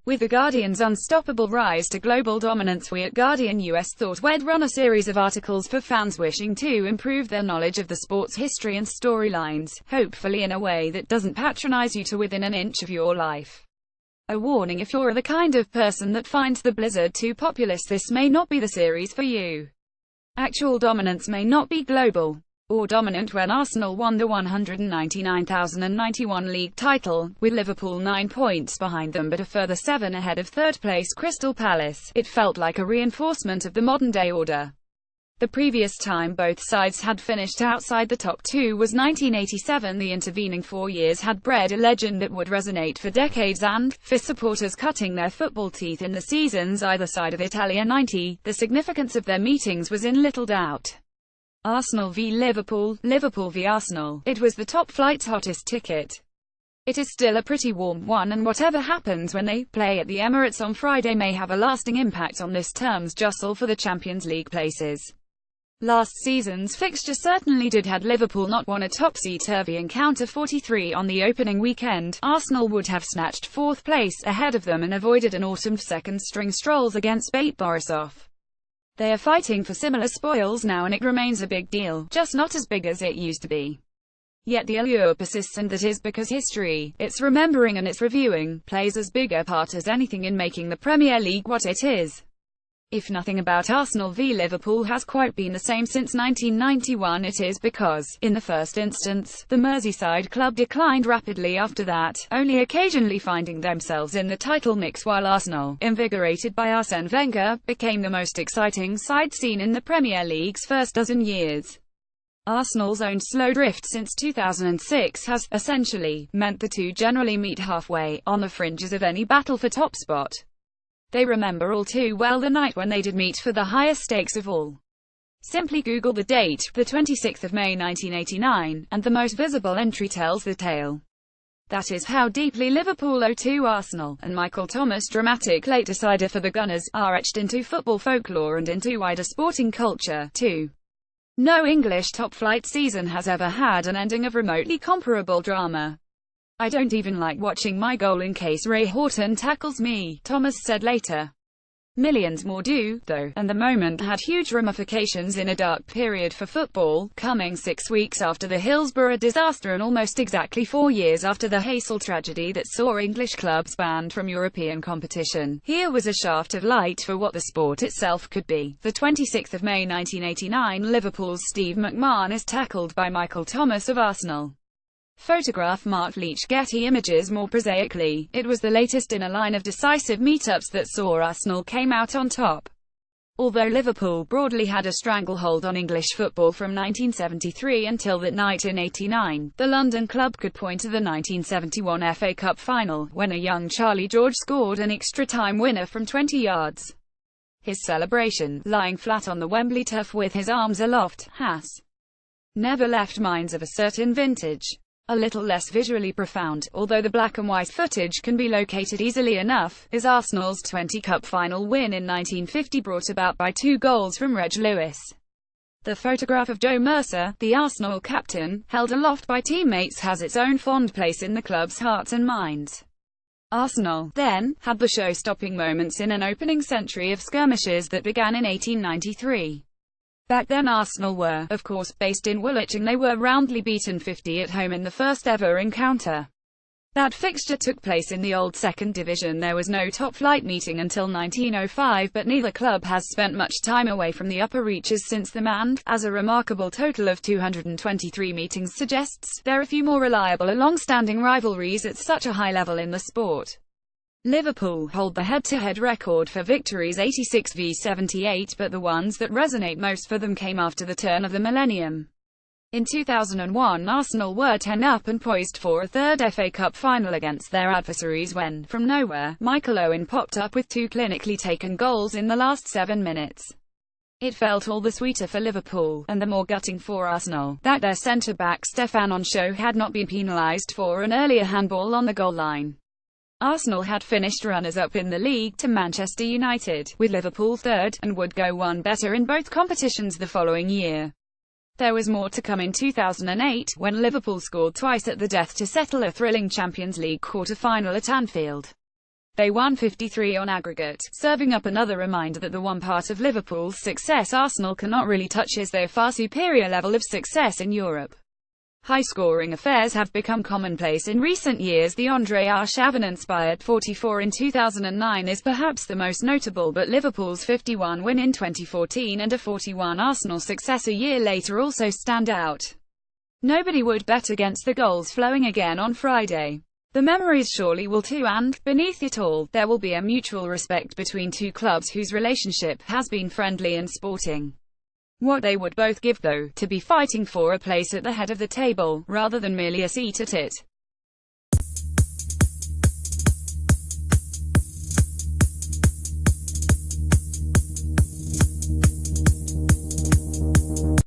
With The Guardian's unstoppable rise to global dominance, we at Guardian US thought we'd run a series of articles for fans wishing to improve their knowledge of the sport's history and storylines, hopefully in a way that doesn't patronize you to within an inch of your life. A warning: if you're the kind of person that finds the blizzard too populous, this may not be the series for you. Actual dominance may not be global or dominant. When Arsenal won the 199,091 league title, with Liverpool 9 points behind them but a further 7 ahead of third-place Crystal Palace, it felt like a reinforcement of the modern-day order. The previous time both sides had finished outside the top two was 1987. The intervening 4 years had bred a legend that would resonate for decades, and, for supporters cutting their football teeth in the seasons either side of Italia 90, the significance of their meetings was in little doubt. Arsenal v Liverpool, Liverpool v Arsenal. It was the top flight's hottest ticket. It is still a pretty warm one, and whatever happens when they play at the Emirates on Friday may have a lasting impact on this term's jostle for the Champions League places. Last season's fixture certainly did. Had Liverpool not won a topsy-turvy encounter 43 on the opening weekend, Arsenal would have snatched fourth place ahead of them and avoided an autumn second-string strolls against Bate Borisov. They are fighting for similar spoils now, and it remains a big deal, just not as big as it used to be. Yet the allure persists, and that is because history, its remembering and its reviewing, plays as big a part as anything in making the Premier League what it is. If nothing about Arsenal v Liverpool has quite been the same since 1991, it is because, in the first instance, the Merseyside club declined rapidly after that, only occasionally finding themselves in the title mix, while Arsenal, invigorated by Arsène Wenger, became the most exciting side seen in the Premier League's first dozen years. Arsenal's own slow drift since 2006 has, essentially, meant the two generally meet halfway, on the fringes of any battle for top spot. They remember all too well the night when they did meet for the highest stakes of all. Simply Google the date, the 26th of May 1989, and the most visible entry tells the tale. That is how deeply Liverpool owe to Arsenal, and Michael Thomas' dramatic late decider for the Gunners, are etched into football folklore and into wider sporting culture, too. No English top-flight season has ever had an ending of remotely comparable drama. "I don't even like watching my goal in case Ray Horton tackles me," Thomas said later. Millions more do, though, and the moment had huge ramifications in a dark period for football, coming 6 weeks after the Hillsborough disaster and almost exactly 4 years after the Heysel tragedy that saw English clubs banned from European competition. Here was a shaft of light for what the sport itself could be. The 26th of May 1989, Liverpool's Steve McMahon is tackled by Michael Thomas of Arsenal. Photograph marked Leach. Getty Images. More prosaically, it was the latest in a line of decisive meetups that saw Arsenal came out on top. Although Liverpool broadly had a stranglehold on English football from 1973 until that night in '89, the London club could point to the 1971 FA Cup final, when a young Charlie George scored an extra-time winner from 20 yards. His celebration, lying flat on the Wembley turf with his arms aloft, has never left minds of a certain vintage. A little less visually profound, although the black and white footage can be located easily enough, is Arsenal's 20 Cup final win in 1950, brought about by 2 goals from Reg Lewis. The photograph of Joe Mercer, the Arsenal captain, held aloft by teammates, has its own fond place in the club's hearts and minds. Arsenal, then, had the show-stopping moments in an opening century of skirmishes that began in 1893. Back then Arsenal were, of course, based in Woolwich, and they were roundly beaten 50 at home in the first ever encounter. That fixture took place in the old second division. There was no top-flight meeting until 1905, but neither club has spent much time away from the upper reaches since then, and, as a remarkable total of 223 meetings suggests, there are few more reliable or long-standing rivalries at such a high level in the sport. Liverpool hold the head-to-head record for victories, 86 v 78, but the ones that resonate most for them came after the turn of the millennium. In 2001, Arsenal were 10 up and poised for a third FA Cup final against their adversaries when, from nowhere, Michael Owen popped up with 2 clinically taken goals in the last 7 minutes. It felt all the sweeter for Liverpool, and the more gutting for Arsenal, that their centre-back Stéphane Henchoz had not been penalised for an earlier handball on the goal line. Arsenal had finished runners-up in the league to Manchester United, with Liverpool third, and would go one better in both competitions the following year. There was more to come in 2008, when Liverpool scored twice at the death to settle a thrilling Champions League quarter-final at Anfield. They won 53 on aggregate, serving up another reminder that the one part of Liverpool's success Arsenal cannot really touch is their far superior level of success in Europe. High-scoring affairs have become commonplace in recent years. The André Arshavin-inspired 44 in 2009 is perhaps the most notable, but Liverpool's 51 win in 2014 and a 41 Arsenal success a year later also stand out. Nobody would bet against the goals flowing again on Friday. The memories surely will too, and, beneath it all, there will be a mutual respect between two clubs whose relationship has been friendly and sporting. What they would both give, though, to be fighting for a place at the head of the table, rather than merely a seat at it.